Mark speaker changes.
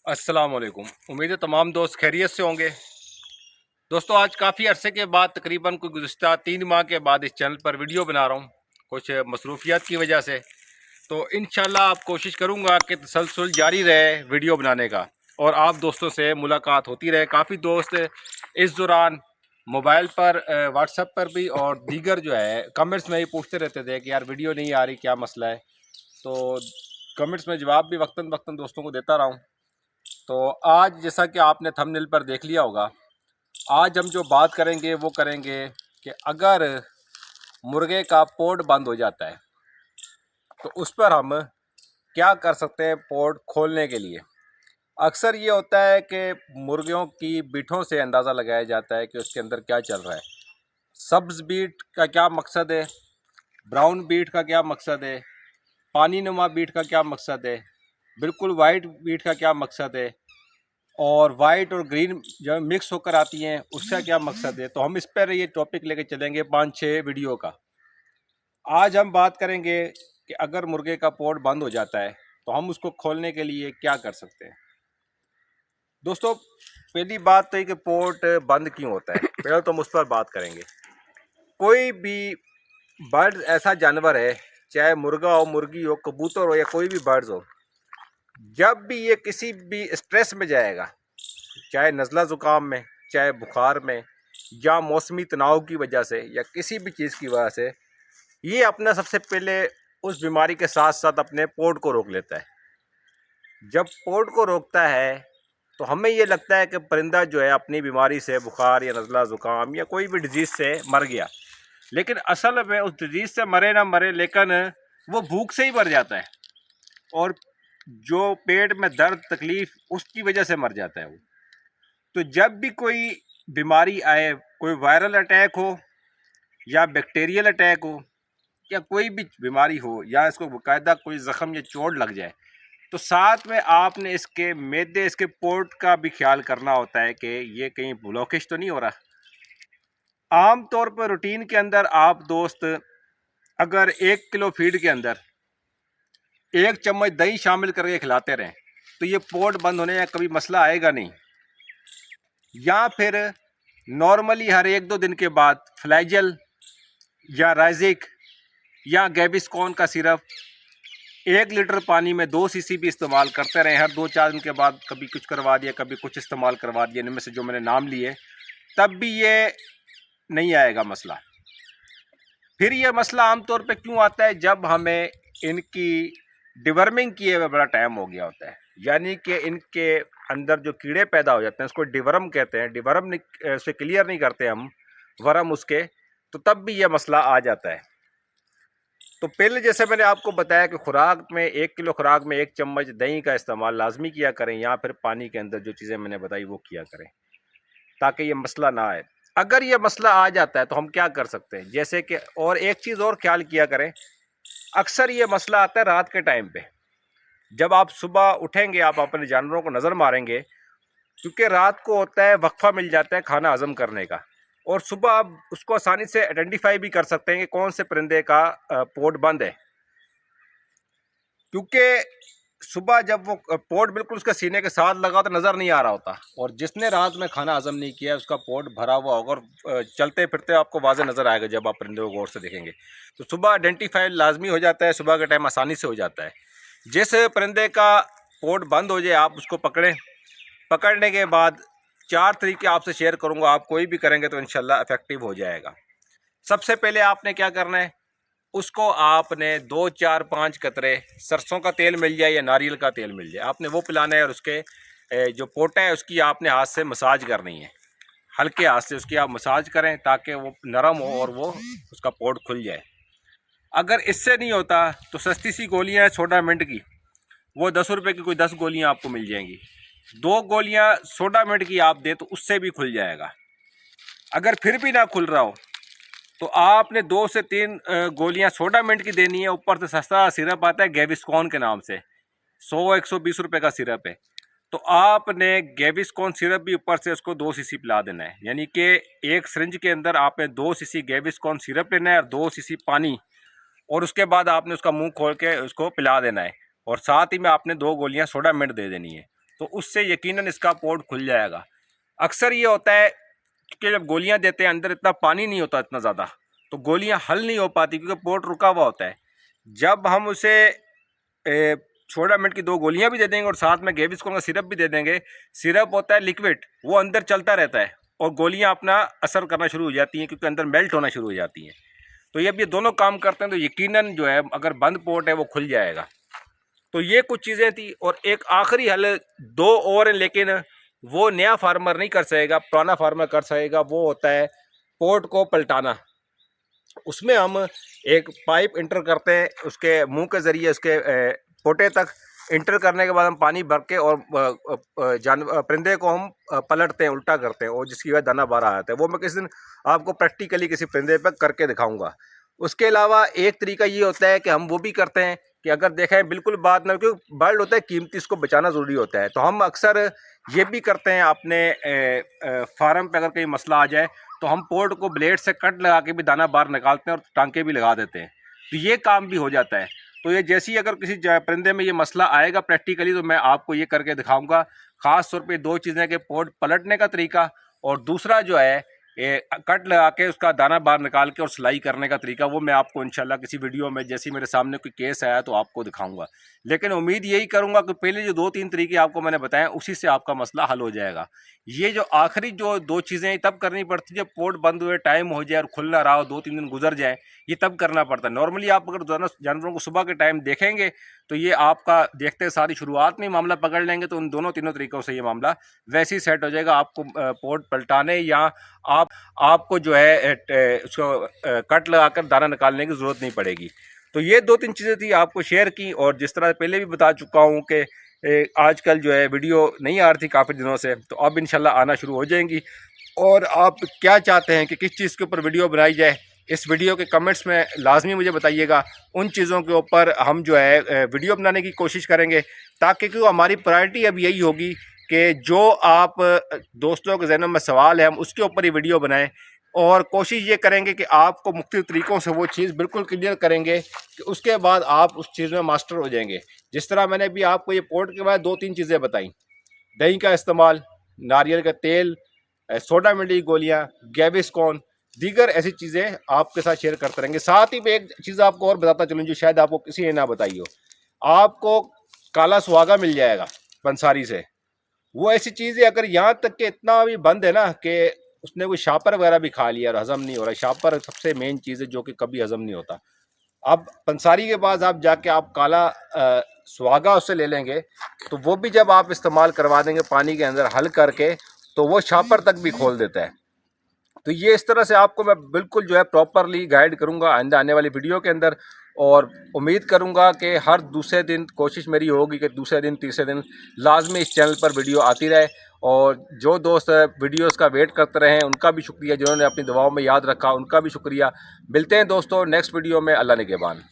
Speaker 1: अस्सलाम वालेकुम। उम्मीद है तमाम दोस्त खैरियत से होंगे। दोस्तों, आज काफ़ी अरसे के बाद, तकरीबन कोई गुज़िश्ता 3 माह के बाद इस चैनल पर वीडियो बना रहा हूँ, कुछ मसरूफियात की वजह से। तो इंशाल्लाह आप कोशिश करूँगा कि तसलसल जारी रहे वीडियो बनाने का और आप दोस्तों से मुलाकात होती रहे। काफ़ी दोस्त इस दौरान मोबाइल पर, व्हाट्सएप पर भी और दीगर जो है कमेंट्स में ही पूछते रहते थे कि यार वीडियो नहीं आ रही, क्या मसला है। तो कमेंट्स में जवाब भी वक्तन वक्तन दोस्तों को देता रहा हूँ। तो आज जैसा कि आपने थंबनेल पर देख लिया होगा, आज हम जो बात करेंगे वो करेंगे कि अगर मुर्गे का पोर्ट बंद हो जाता है तो उस पर हम क्या कर सकते हैं पोर्ट खोलने के लिए। अक्सर ये होता है कि मुर्गियों की बीठों से अंदाज़ा लगाया जाता है कि उसके अंदर क्या चल रहा है। सब्ज़ बीट का क्या मकसद है, ब्राउन बीट का क्या मकसद है, पानी नुमा बीट का क्या मकसद है, बिल्कुल वाइट बीट का क्या मकसद है, और वाइट और ग्रीन जो मिक्स होकर आती हैं उसका क्या मकसद है। तो हम इस पर ये टॉपिक लेके चलेंगे 5-6 वीडियो का। आज हम बात करेंगे कि अगर मुर्गे का पोर्ट बंद हो जाता है तो हम उसको खोलने के लिए क्या कर सकते हैं। दोस्तों, पहली बात तो ये कि पोर्ट बंद क्यों होता है, पहले तो हम उस पर बात करेंगे। कोई भी बर्ड ऐसा जानवर है, चाहे मुर्गा हो, मुर्गी हो, कबूतर हो या कोई भी बर्ड्स हो, जब भी ये किसी भी स्ट्रेस में जाएगा, चाहे नज़ला ज़ुकाम में, चाहे बुखार में, या मौसमी तनाव की वजह से या किसी भी चीज़ की वजह से, ये अपना सबसे पहले उस बीमारी के साथ साथ अपने पोर्ट को रोक लेता है। जब पोर्ट को रोकता है तो हमें ये लगता है कि परिंदा जो है अपनी बीमारी से, बुखार या नज़ला ज़ुकाम या कोई भी डिजीज़ से मर गया। लेकिन असल में उस डिजीज़ से मरे ना मरे, लेकिन वो भूख से ही मर जाता है और जो पेट में दर्द तकलीफ़ उसकी वजह से मर जाता है वो। तो जब भी कोई बीमारी आए, कोई वायरल अटैक हो या बैक्टीरियल अटैक हो या कोई भी बीमारी हो या इसको बाकायदा कोई ज़ख़म या चोट लग जाए, तो साथ में आपने इसके मैदे, इसके पोर्ट का भी ख्याल करना होता है कि ये कहीं ब्लॉकेज तो नहीं हो रहा। आम तौर पर रूटीन के अंदर आप दोस्त अगर 1 किलो फीड के अंदर 1 चम्मच दही शामिल करके खिलाते रहें तो ये पोर्ट बंद होने का कभी मसला आएगा नहीं। या फिर नॉर्मली हर 1-2 दिन के बाद फ्लैजल या राइजिक या गैविस्कॉन का सिरप 1 लीटर पानी में 2 सीसी भी इस्तेमाल करते रहें हर 2-4 दिन के बाद। कभी कुछ करवा दिया, कभी कुछ इस्तेमाल करवा दिया, इनमें से जो मैंने नाम लिए, तब भी ये नहीं आएगा मसला। फिर ये मसला आमतौर पे क्यों आता है, जब हमें इनकी डिवर्मिंग किए हुए बड़ा टाइम हो गया होता है, यानी कि इनके अंदर जो कीड़े पैदा हो जाते हैं उसको डिवर्म कहते हैं। डिवर्म से क्लियर नहीं करते हम वर्म उसके, तो तब भी ये मसला आ जाता है। तो पहले जैसे मैंने आपको बताया कि खुराक में 1 किलो खुराक में 1 चम्मच दही का इस्तेमाल लाजमी किया करें, या फिर पानी के अंदर जो चीज़ें मैंने बताई वो किया करें ताकि ये मसला ना आए। अगर ये मसला आ जाता है तो हम क्या कर सकते हैं, जैसे कि और एक चीज़ और ख्याल किया करें, अक्सर ये मसला आता है रात के टाइम पे। जब आप सुबह उठेंगे, आप अपने जानवरों को नज़र मारेंगे, क्योंकि रात को होता है वक्फा मिल जाता है खाना हजम करने का, और सुबह आप उसको आसानी से आइडेंटिफाई भी कर सकते हैं कि कौन से परिंदे का पोर्ट बंद है। क्योंकि सुबह जब वो पोर्ट बिल्कुल उसके सीने के साथ लगा तो नज़र नहीं आ रहा होता, और जिसने रात में खाना हजम नहीं किया उसका पोर्ट भरा हुआ होगा और चलते फिरते आपको वाज़े नज़र आएगा जब आप परिंदे को गौर से देखेंगे। तो सुबह आइडेंटिफाई लाजमी हो जाता है, सुबह के टाइम आसानी से हो जाता है। जिस परिंदे का पोर्ट बंद हो जाए आप उसको पकड़ें। पकड़ने के बाद 4 तरीके आपसे शेयर करूँगा, आप कोई भी करेंगे तो इंशाल्लाह इफेक्टिव हो जाएगा। सबसे पहले आपने क्या करना है, उसको आपने 2-4-5 कतरे सरसों का तेल मिल जाए या नारियल का तेल मिल जाए, आपने वो पिलाना है, और उसके जो पोटा है उसकी आपने हाथ से मसाज करनी है। हल्के हाथ से उसकी आप मसाज करें ताकि वो नरम हो और वो उसका पोट खुल जाए। अगर इससे नहीं होता तो सस्ती सी गोलियां हैं सोडा मिंट की, वो 10 रुपये की कोई 10 गोलियां आपको मिल जाएंगी। 2 गोलियां सोडा मिंट की आप दे तो उससे भी खुल जाएगा। अगर फिर भी ना खुल रहा हो तो आपने 2 से 3 गोलियां सोडा मिंट की देनी है। ऊपर से सस्ता सिरप आता है गैविस्कॉन के नाम से, 100-120 रुपये का सिरप है। तो आपने गैविस्कॉन सिरप भी ऊपर से उसको 2 सीसी पिला देना है, यानी कि एक सिरिंज के अंदर आपने 2 सीसी गैविस्कॉन सिरप लेना है और 2 सीसी पानी, और उसके बाद आपने उसका मुंह खोल के उसको पिला देना है, और साथ ही में आपने 2 गोलियां सोडा मिंट दे देनी है। तो उससे यकीनन इसका पोर्ट खुल जाएगा। अक्सर ये होता है कि जब गोलियां देते हैं अंदर इतना पानी नहीं होता इतना ज़्यादा, तो गोलियां हल नहीं हो पाती क्योंकि पोर्ट रुका हुआ होता है। जब हम उसे 16 मिनट की 2 गोलियां भी दे देंगे और साथ में गेविस्कोन का सिरप भी दे देंगे, सिरप होता है लिक्विड, वो अंदर चलता रहता है और गोलियां अपना असर करना शुरू हो जाती हैं क्योंकि अंदर मेल्ट होना शुरू हो जाती हैं। तो ये अब ये दोनों काम करते हैं तो यकीनन जो है अगर बंद पोर्ट है वो खुल जाएगा। तो ये कुछ चीज़ें थी और एक आखिरी हल 2 और हैं, लेकिन वो नया फार्मर नहीं कर सकेगा, पुराना फार्मर कर सकेगा। वो होता है पोर्ट को पलटाना। उसमें हम एक पाइप इंटर करते हैं, उसके मुंह के ज़रिए उसके पोटे तक इंटर करने के बाद हम पानी भर के और परिंदे को हम पलटते हैं, उल्टा करते हैं और जिसकी वजह दाना बाहर आ जाता है। वो मैं किसी दिन आपको प्रैक्टिकली किसी परिंदे पर करके दिखाऊंगा। उसके अलावा एक तरीका ये होता है कि हम वो भी करते हैं कि अगर देखें बिल्कुल बात ना, क्योंकि बर्ड होता है कीमती, इसको बचाना ज़रूरी होता है, तो हम अक्सर ये भी करते हैं अपने फार्म पे अगर कोई मसला आ जाए तो हम पोर्ट को ब्लेड से कट लगा के भी दाना बाहर निकालते हैं और टांके भी लगा देते हैं, तो ये काम भी हो जाता है। तो ये जैसे ही अगर किसी परिंदे में ये मसला आएगा प्रैक्टिकली तो मैं आपको ये करके दिखाऊंगा। ख़ास तौर पे 2 चीज़ें कि पोर्ट पलटने का तरीका और दूसरा जो है कट लगा के उसका दाना बाहर निकाल के और सिलाई करने का तरीका, वो मैं आपको इंशाल्लाह किसी वीडियो में जैसे मेरे सामने कोई केस आया तो आपको दिखाऊंगा। लेकिन उम्मीद यही करूंगा कि पहले जो 2-3 तरीके आपको मैंने बताए उसी से आपका मसला हल हो जाएगा। ये जो आखिरी जो 2 चीज़ें तब करनी पड़ती है जब पोर्ट बंद हुए टाइम हो जाए और खुल ना रहा हो, 2-3 दिन गुजर जाए, ये तब करना पड़ता है। नॉर्मली आप अगर जानवरों को सुबह के टाइम देखेंगे तो ये आपका देखते सारी शुरुआत में मामला पकड़ लेंगे तो उन तीनों तरीक़ों से ये मामला वैसे ही सेट हो जाएगा। आपको पोर्ट पलटाने या आपको जो है उसको कट लगाकर दाना निकालने की ज़रूरत नहीं पड़ेगी। तो ये 2-3 चीज़ें थी आपको शेयर की, और जिस तरह पहले भी बता चुका हूँ कि आजकल जो है वीडियो नहीं आ रही थी काफ़ी दिनों से, तो अब इंशाल्लाह आना शुरू हो जाएंगी। और आप क्या चाहते हैं कि किस चीज़ के ऊपर वीडियो बनाई जाए, इस वीडियो के कमेंट्स में लाजमी मुझे बताइएगा। उन चीज़ों के ऊपर हम जो है वीडियो बनाने की कोशिश करेंगे, ताकि क्योंकि हमारी प्रायोरिटी अब यही होगी कि जो आप दोस्तों के ज़हनों में सवाल है हम उसके ऊपर ही वीडियो बनाएं, और कोशिश ये करेंगे कि आपको मुख्तलिफ तरीक़ों से वो चीज़ बिल्कुल क्लियर करेंगे कि उसके बाद आप उस चीज़ में मास्टर हो जाएंगे। जिस तरह मैंने अभी आपको ये पोर्ट के बाद 2-3 चीज़ें बताई, दही का इस्तेमाल, नारियल का तेल, सोडा मिली गोलियाँ, गैविस्कोन, दीगर ऐसी चीज़ें आपके साथ शेयर करते रहेंगे। साथ ही मैं एक चीज़ आपको और बताता चलूँ जो शायद आपको किसी ने ना बताई हो, आपको काला सुहागा मिल जाएगा पंसारी से। वो ऐसी चीज़ है, अगर यहाँ तक कि इतना भी बंद है ना कि उसने कोई शापर वगैरह भी खा लिया और हज़म नहीं हो रहा। शापर सबसे मेन चीज़ है जो कि कभी हज़म नहीं होता। अब पंसारी के पास आप जाके आप काला सुहागा उससे ले लेंगे, तो वो भी जब आप इस्तेमाल करवा देंगे पानी के अंदर हल करके, तो वो शापर तक भी खोल देता है। तो ये इस तरह से आपको मैं बिल्कुल जो है प्रॉपरली गाइड करूँगा आइंदा आने वाली वीडियो के अंदर, और उम्मीद करूँगा कि हर दूसरे दिन कोशिश मेरी होगी कि दूसरे दिन तीसरे दिन लाजमी इस चैनल पर वीडियो आती रहे। और जो दोस्त वीडियोस का वेट करते रहे उनका भी शुक्रिया, जिन्होंने अपनी दुआओं में याद रखा उनका भी शुक्रिया। मिलते हैं दोस्तों नेक्स्ट वीडियो में। अल्लाह निगहबान।